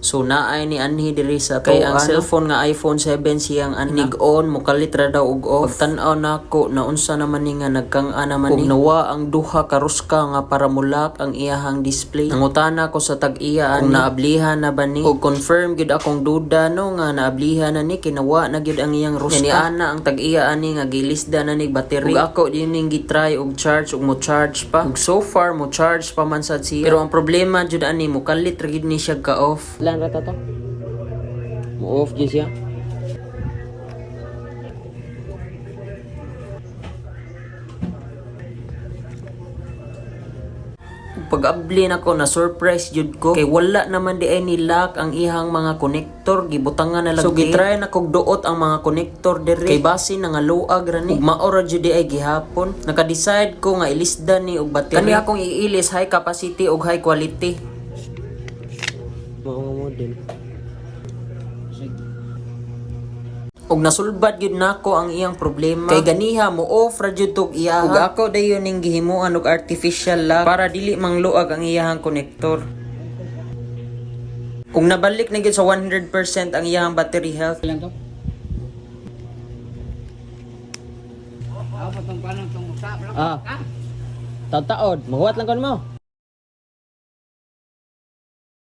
So naay ni anhi diri sa kay ang cellphone nga iPhone 7 siyang anig-on mukalit ra daw og off. Tan-aw nako na unsa naman ni nga nagkang-a naman ni nawa ang duha ka ruska nga para mulak ang iyahang display. Nangutana ko sa tag-iya kung naablihan na ba ni og confirm gid akong duda no nga naablihan na ni kinawa na gyud ang iyang ruska. Ni ana ang tag-iya ani nga gilisda na ni battery. Ug ako dining gitry og charge ug mo charge pa. Ug so far mo charge pa man sad siya. Pero ang problema jud ani mukalit ra gid ni siya ka off. Rata to mo off gyud siya. Pag-abli nako na surprise jud ko kay wala naman di ay nilak ang ihang mga konektor gibutangan na lang. So gitry na kog duot ang mga konektor diri kay base na nga luag ra ni. Maora jud di ay gihapon. Naka-decide ko nga ilisda ni og battery. Kani akong iilis high capacity og high quality. Mao nga model. Og nasulbad gyud nako ang iyang problema kay ganiha mo off ra jud tog iya. Ug ako dayon ning gihimuan og artificial lock para dili mangluag ang iyang konektor. Ug nabalik na gyud sa 100% ang iyang battery health. Lang to. Patong paano tong usap lang. Taon-taon, maghuwat lang kon mo.